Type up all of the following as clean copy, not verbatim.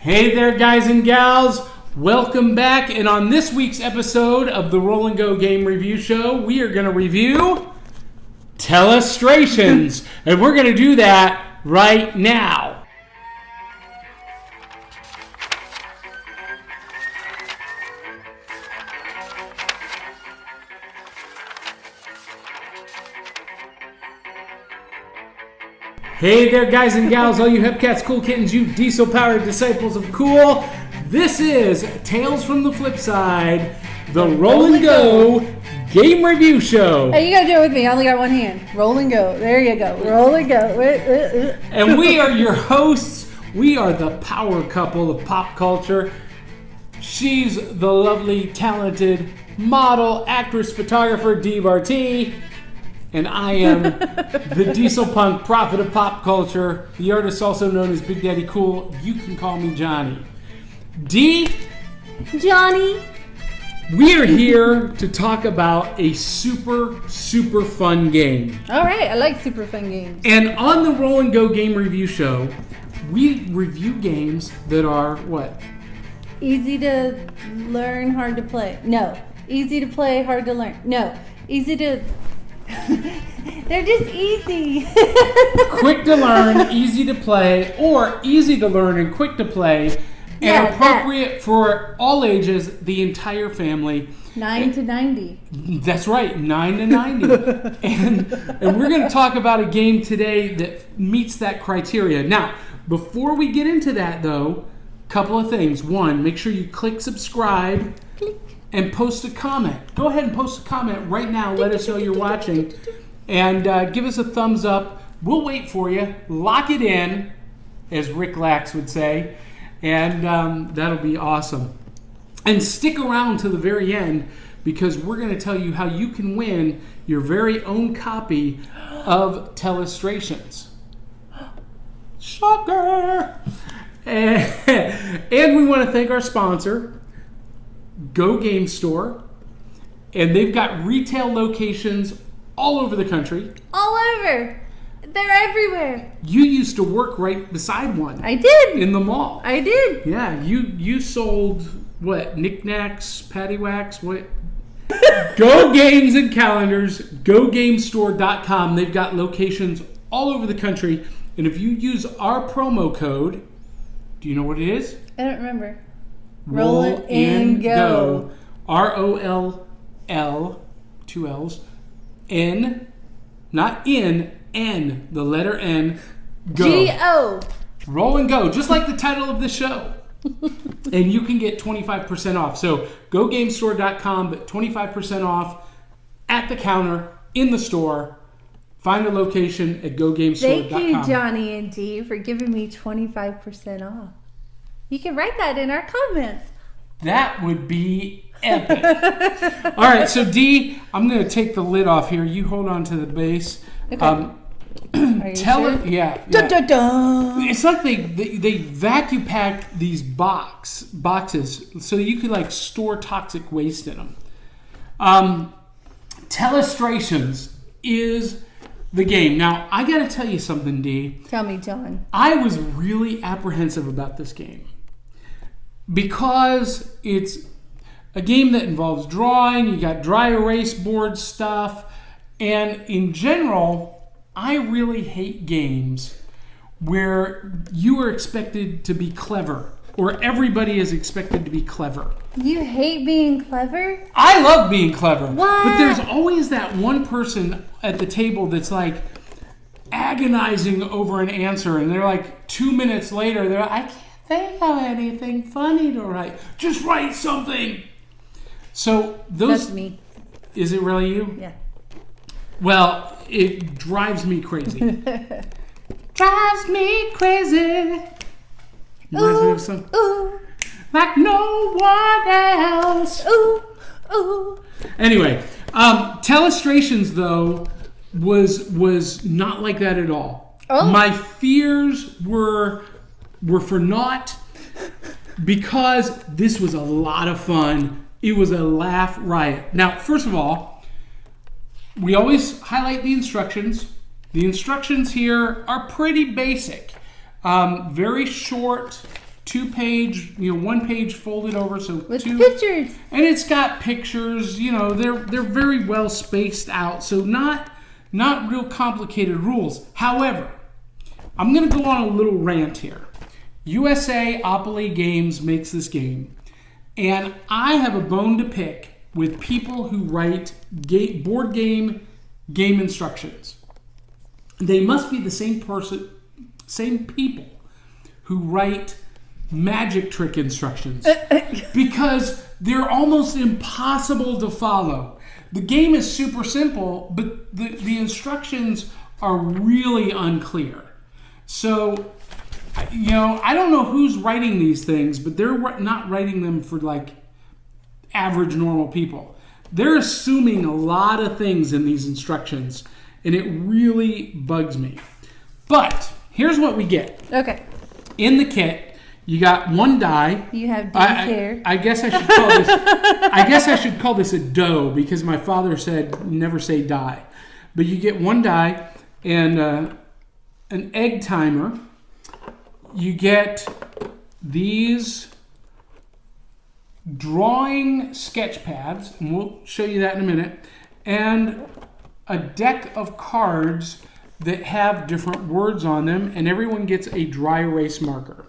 Hey there, guys and gals. Welcome back. And on this week's episode of the Roll and Go Game Review Show, we are going to review Telestrations. And we're going to do that right now. Hey there, guys and gals, all you hepcats, cool kittens, you diesel-powered disciples of cool. This is Tales from the Flip Side, the Roll and Go Game Review Show. Hey, you gotta do it with me. I only got one hand. Roll and go. There you go. Roll and go. And we are your hosts. We are the power couple of pop culture. She's the lovely, talented model, actress, photographer, Dee Bartee. And I am the diesel punk prophet of pop culture, the artist also known as Big Daddy Cool. You can call me Johnny. Dee, Johnny, we are here to talk about a super fun game. All right, I like super fun games. And on the Roll and Go Game Review Show, we review games that are what? Easy to learn, hard to play. No. Easy to play, hard to learn. No. Easy to... They're just easy. Quick to learn, easy to play, or easy to learn and quick to play, and appropriate for all ages, the entire family. 9 to 90. That's right, 9 to 90. and we're going to talk about a game today that meets that criteria. Now, before we get into that, though, a couple of things. One, make sure you click subscribe. Click. And post a comment. Go ahead and post a comment right now. Let us know you're watching. And give us a thumbs up. We'll wait for you. Lock it in, as Rick Lax would say. And that'll be awesome. And stick around to the very end, because we're going to tell you how you can win your very own copy of Telestrations. Shocker! And we want to thank our sponsor, Go Game Store, and they've got retail locations all over the country. All over. They're everywhere. You used to work right beside one. I did. In the mall. I did. Yeah, you sold what? Knickknacks, paddywhacks, what? Go Games and Calendars, GoGameStore.com. They've got locations all over the country, and if you use our promo code, do you know what it is? I don't remember. Roll and Go. ROLL, 2 L's, N, not in, N, the letter N, go. G-O. Roll and Go, just like the title of the show. And you can get 25% off. So GoGameStore.com, but 25% off at the counter, in the store. Find a location at GoGameStore.com. Thank you, Johnny and Dee, for giving me 25% off. You can write that in our comments. That would be epic. All right, so Dee, I'm going to take the lid off here. You hold on to the base. Okay. Are you sure? Yeah. Dun, dun, dun. It's like they vacuum packed these boxes so you could like store toxic waste in them. Telestrations is the game. Now, I got to tell you something, Dee. Tell me, John. I was really apprehensive about this game because it's a game that involves drawing. You got dry erase board stuff. And in general, I really hate games where you are expected to be clever, or everybody is expected to be clever. You hate being clever? I love being clever. What? But there's always that one person at the table that's like agonizing over an answer, and they're like 2 minutes later, they're like, I can't think of anything funny to write. Just write something. So those... That's me. Is it really you? Yeah. Well, it drives me crazy. Drives me crazy. Reminds me of some... Ooh. Like no one else. Ooh. Ooh. Anyway, Telestrations, though, was not like that at all. Oh. My fears were for naught because this was a lot of fun. It was a laugh riot. Now, first of all, we always highlight the instructions. The instructions here are pretty basic. Very short 2-page, one page folded over, so with two pictures. and it's got pictures. They're very well spaced out, so not real complicated rules. However, I'm going to go on a little rant here. USA Opoly Games makes this game, and I have a bone to pick with people who write board game instructions. They must be the same people who write magic trick instructions because they're almost impossible to follow. The game is super simple, but the instructions are really unclear. So, I don't know who's writing these things, but they're not writing them for like average normal people. They're assuming a lot of things in these instructions, and it really bugs me. But here's what we get. Okay. In the kit, you got one die. You have Dee's hair. I guess I should call this. I guess I should call this a dough because my father said never say die. But you get one die and an egg timer. You get these drawing sketch pads, and we'll show you that in a minute, and a deck of cards that have different words on them, and everyone gets a dry erase marker.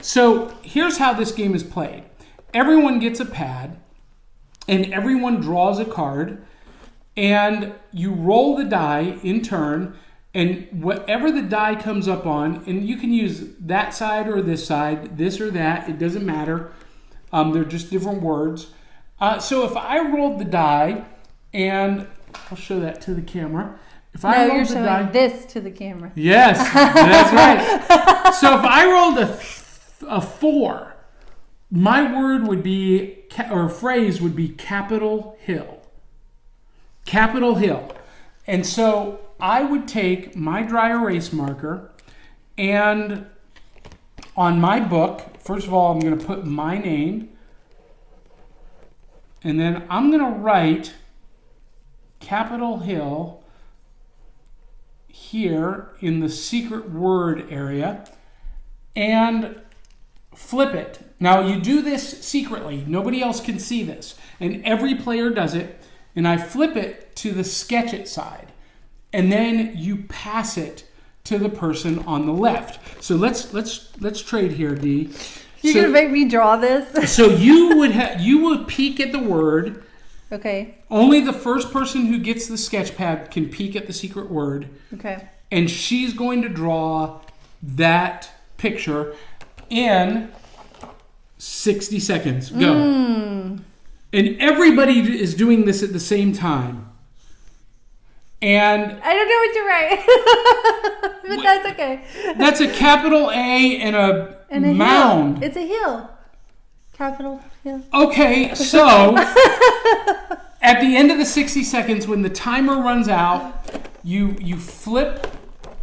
So here's how this game is played. Everyone gets a pad, and everyone draws a card, and you roll the die in turn, and whatever the die comes up on, and you can use that side or this or that, it doesn't matter. They're just different words. So if I rolled the die, and I'll show that to the camera. If I rolled you're the showing die, this to the camera. Yes, that's right. So if I rolled a 4, my word would be, or phrase would be Capitol Hill. Capitol Hill. And so I would take my dry erase marker, and on my book, first of all, I'm going to put my name, and then I'm going to write Capitol Hill here in the secret word area and flip it. Now you do this secretly. Nobody else can see this. And every player does it. And I flip it to the sketch it side. And then you pass it to the person on the left. So let's trade here, Dee. You're gonna make me draw this? So you would peek at the word. Okay. Only the first person who gets the sketch pad can peek at the secret word. Okay. And she's going to draw that picture in 60 seconds. Go. And everybody is doing this at the same time. And I don't know what to write. But that's okay. That's a capital A and a mound. Hill. It's a hill. Capitol Hill. Okay, so at the end of the 60 seconds, when the timer runs out, you flip,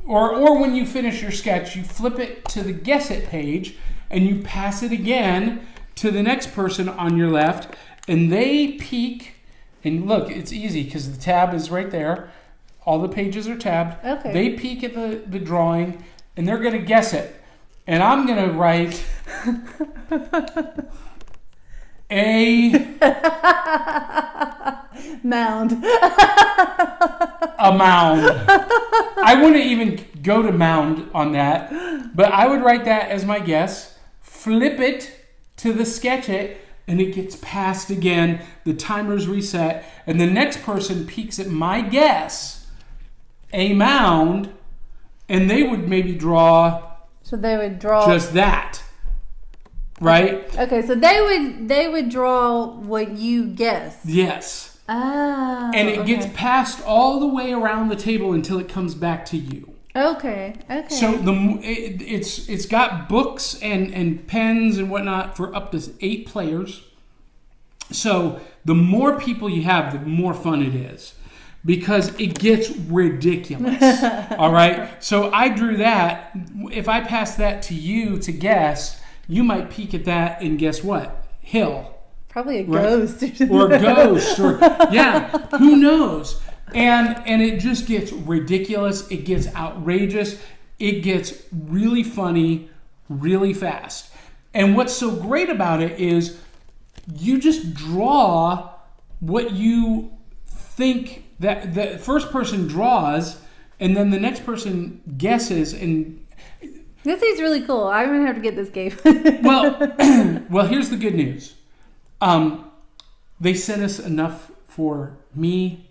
or when you finish your sketch, you flip it to the guess it page, and you pass it again to the next person on your left, and they peek, and look, it's easy because the tab is right there. All the pages are tabbed. Okay. They peek at the drawing, and they're going to guess it. And I'm going to write a mound. A mound. I wouldn't even go to mound on that, but I would write that as my guess. Flip it to the sketch it, and it gets passed again. The timer's reset, and the next person peeks at my guess, a mound, and they would maybe draw. So they would draw just that, right? Okay, so they would draw what you guessed. Yes. Ah. And it gets passed all the way around the table until it comes back to you. Okay. So it's got books and pens and whatnot for up to 8 players. So the more people you have, the more fun it is. Because it gets ridiculous. All right? So I drew that. If I pass that to you to guess, you might peek at that and guess what? Hill. Probably a ghost. Or a ghost. Or, yeah, who knows? And it just gets ridiculous. It gets outrageous. It gets really funny really fast. And what's so great about it is you just draw what you think that the first person draws, and then the next person guesses. And this is really cool. I'm going to have to get this game. well, here's the good news. They sent us enough for me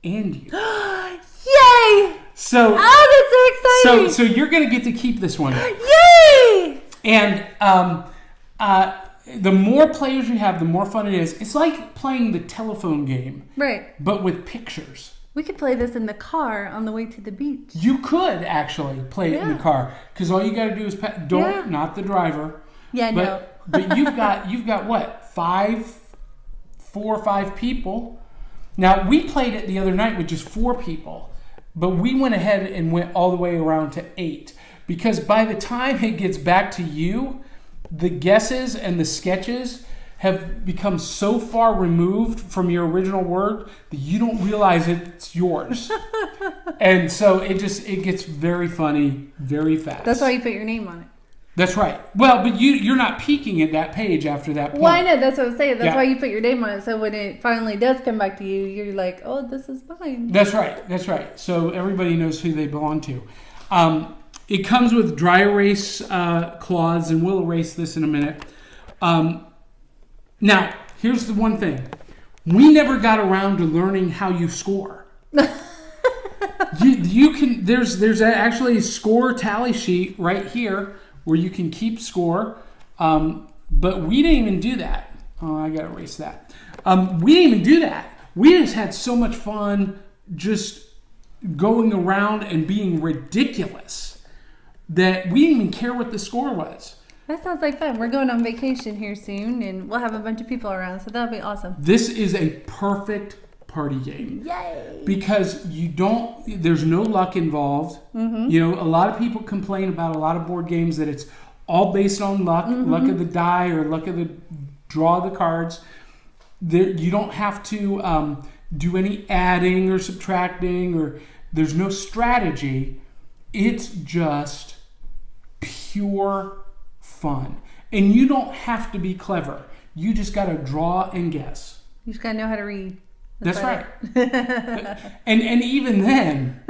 and you. Yay! So, that's so exciting. So you're going to get to keep this one. Yay! And the more players you have, the more fun it is. It's like playing the telephone game. Right. But with pictures. We could play this in the car on the way to the beach. You could actually play it in the car. Because all you got to do is not the driver. Yeah, no. But you've got what? 4 or 5 people. Now, we played it the other night with just 4 people. But we went ahead and went all the way around to 8. Because by the time it gets back to you, the guesses and the sketches have become so far removed from your original word that you don't realize it's yours. And so it gets very funny very fast. That's why you put your name on it. That's right. Well, but you're not peeking at that page after that point. Well, I know. That's what I'm saying. That's why you put your name on it. So when it finally does come back to you, you're like, oh, this is mine. That's right. So everybody knows who they belong to. It comes with dry erase claws, and we'll erase this in a minute. Now, here's the one thing. We never got around to learning how you score. you can. There's actually a score tally sheet right here where you can keep score. But we didn't even do that. Oh, I got to erase that. We didn't even do that. We just had so much fun just going around and being ridiculous that we didn't even care what the score was. That sounds like fun. We're going on vacation here soon, and we'll have a bunch of people around, so that'll be awesome. This is a perfect party game. Yay! Because there's no luck involved. Mm-hmm. You know, a lot of people complain about a lot of board games that it's all based on luck, luck of the die or luck of the draw of the cards. You don't have to do any adding or subtracting, or there's no strategy. It's just pure fun. And you don't have to be clever. You just got to draw and guess. You just got to know how to read. That's right. and even then,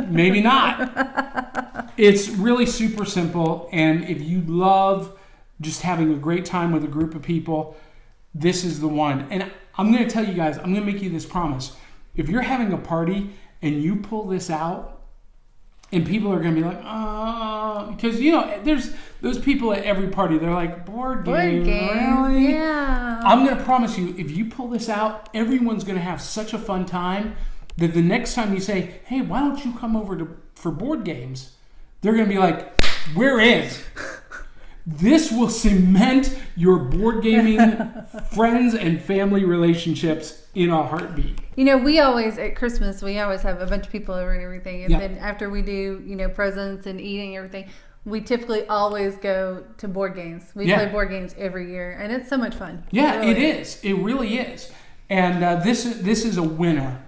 maybe not. It's really super simple. And if you love just having a great time with a group of people, this is the one. And I'm going to tell you guys, I'm going to make you this promise. If you're having a party and you pull this out, and people are going to be like, because, you know, there's those people at every party. They're like, board game, really? Yeah. I'm going to promise you, if you pull this out, everyone's going to have such a fun time that the next time you say, hey, why don't you come over for board games? They're going to be like, we're in. This will cement your board gaming friends and family relationships in a heartbeat. You know, we always, at Christmas, we always have a bunch of people over and everything. And then after we do, you know, presents and eating and everything, we typically always go to board games. We play board games every year, and it's so much fun. Yeah, it is. It really is. And this is a winner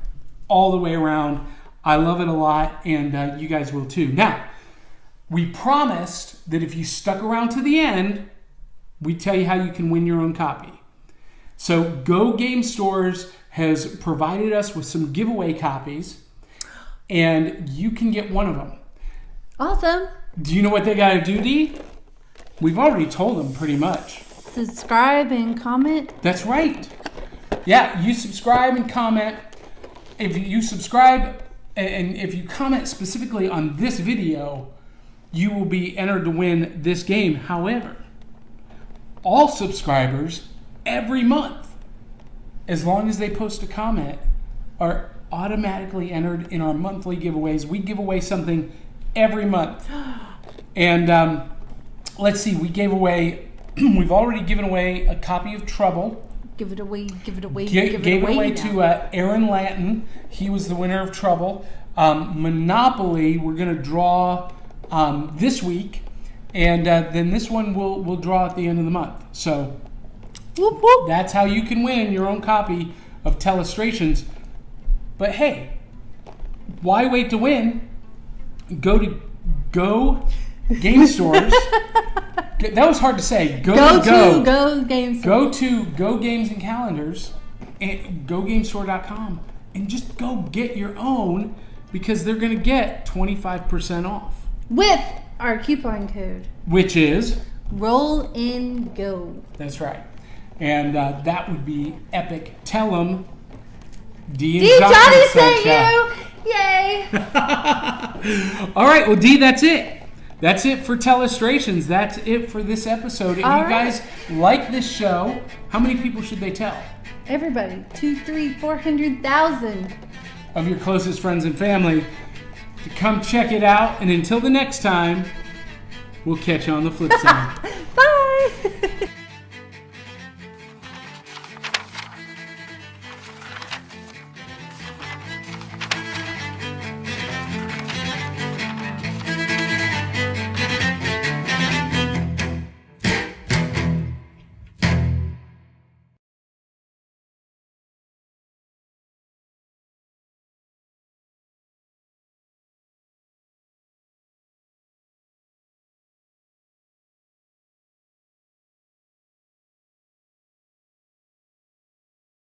all the way around. I love it a lot, and you guys will too. Now, we promised that if you stuck around to the end, we'd tell you how you can win your own copy. So Go Game Stores has provided us with some giveaway copies, and you can get one of them. Awesome. Do you know what they got to do, Dee? We've already told them pretty much. Subscribe and comment. That's right. Yeah, you subscribe and comment. If you subscribe and if you comment specifically on this video, you will be entered to win this game. However, all subscribers every month, as long as they post a comment, are automatically entered in our monthly giveaways. We give away something every month. And let's see, we've already given away a copy of Trouble. Give it away. Gave it away to Aaron Lanton. He was the winner of Trouble. Monopoly, we're going to draw this week. And then this one we'll draw at the end of the month. So whoop, whoop. That's how you can win your own copy of Telestrations. But hey, why wait to win? Go Game Stores. That was hard to say. Go Games. Go to Go Games and Calendars and GoGameStore.com and just go get your own because they're going to get 25% off. With our coupon code. Which is? Roll in Go. That's right. And that would be epic. Tell them Dee and Johnny sent you. Yay. All right. Well, Dee, that's it. That's it for Telestrations. That's it for this episode. If you guys like this show, how many people should they tell? Everybody. 400,000 of your closest friends and family to come check it out. And until the next time, we'll catch you on the flip side.